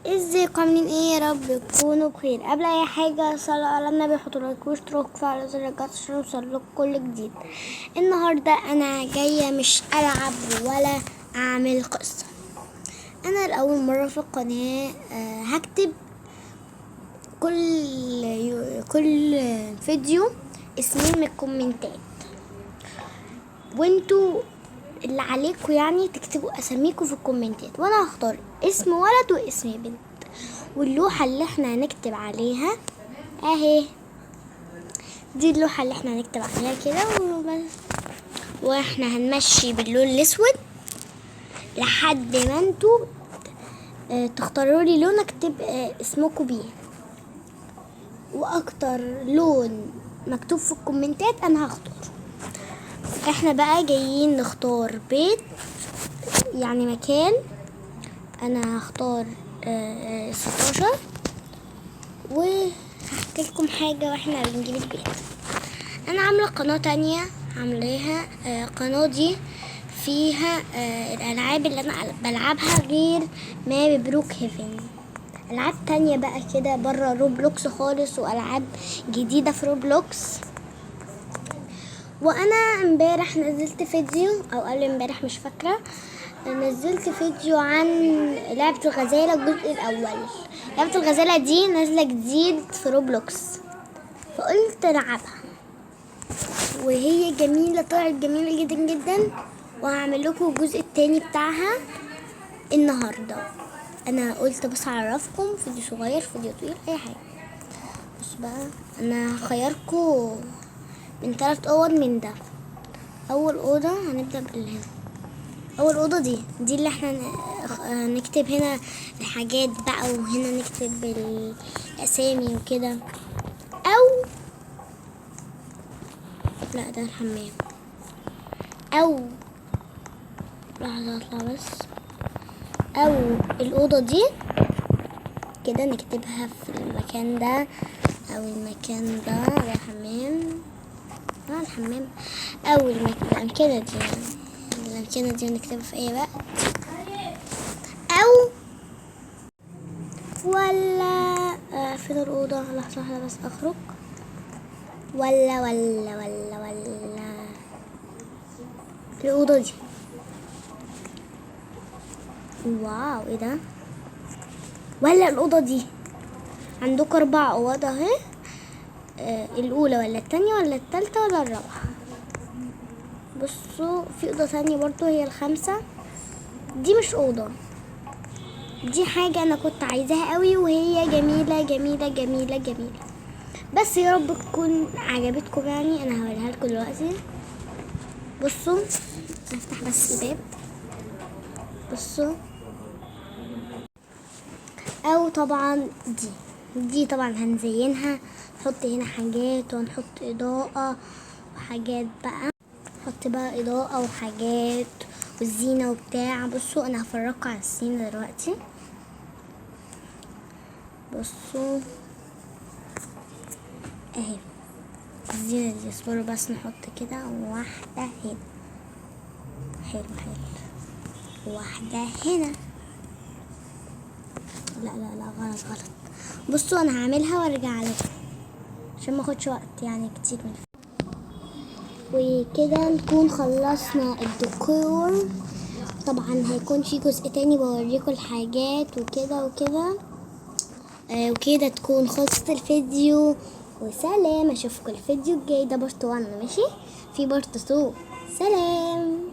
ازيكم عاملين ايه؟ يا رب تكونوا بخير. قبل اي حاجه صلوا على النبي، حطوا لايك واشتركوا وفعلوا زر الجرس عشان يوصلكوا كل جديد. النهارده انا جايه مش العب ولا اعمل قصه. انا لاول مره في القناه هكتب كل فيديو اسمين من الكومنتات، وانتوا اللي عليكم يعني تكتبوا اساميكم في الكومنتات، وانا هختار اسم ولد واسم بنت. واللوحة اللي احنا هنكتب عليها اهي، دي اللوحة اللي احنا هنكتب عليها كده، واحنا هنمشي باللون الاسود لحد ما انتوا تختاروا لي لون اكتب اسمكم بيه، واكتر لون مكتوب في الكومنتات انا هختار. احنا بقى جايين نختار بيت، يعني مكان. انا هختار 16. وهحكي لكم حاجة واحنا بنجيب البيت. انا عاملة قناة تانية، عاملاها قناة دي فيها الالعاب اللي انا بلعبها غير ما ببروك هيفن، العاب تانية بقى كده برا روبلوكس خالص، والعاب جديدة في روبلوكس. وانا امبارح نزلت فيديو او قبل امبارح مش فاكرة، نزلت فيديو عن لعبة الغزالة الجزء الاول. لعبة الغزالة دي نازلة جديد في روبلوكس، فقلت العبها وهي جميلة، طلعت جميلة جدا جدا. وهعمل لكم الجزء التاني بتاعها النهاردة. انا قلت بس اعرفكم فيديو صغير فيديو طويل اي حاجة. بص بقى، انا هخيركم من 3 اوض من ده. اول اوضة هنبدأ بالهنا. اول اوضه دي اللي احنا نكتب هنا الحاجات بقى، وهنا نكتب الاسامي وكده. او لا، ده الحمام. او لحظه اطلع بس. او الاوضه دي كده نكتبها في المكان ده، او المكان ده الحمام. الحمام او الامكنه دي، الامكنه دي نكتبها في اي وقت. او ولا فين الأوضة؟ لحظة واحدة بس أخرج. ولا الأوضة دي. واو، ايه ده؟ ولا الأوضة دي. عندكم 4 أوض اهي، الأولى ولا التانية ولا التالتة ولا الرابعة. بصوا، في أوضة تانية برضو هي ال5. دي مش أوضة، دي حاجة أنا كنت عايزاها قوي، وهي جميلة جميلة جميلة جميلة. بس يا رب تكون عجبتكم، يعني انا هوريها لكم دلوقتي. بصوا، نفتح بس الباب. بصوا، او طبعا دي طبعا هنزينها، نحط هنا حاجات ونحط اضاءة وحاجات بقى، نحط بقى اضاءة وحاجات والزينة وبتاع. بصوا، انا هفرجكم على الزينة دلوقتي. بصوا اهي الزينة دي، اصبروا بس نحط كده واحدة هنا. حلو، واحدة هنا. لا غلط. بصوا، انا هعملها وارجع لكم عشان ما اخدش وقت يعني كتير من وكده نكون خلصنا الديكور. طبعا هيكون في جزء تاني بوريكم الحاجات وكده وكده تكون خلصت الفيديو. وسلام، اشوفكم الفيديو الجاي. ده بارت 1 ماشي، في بارت 2. سلام.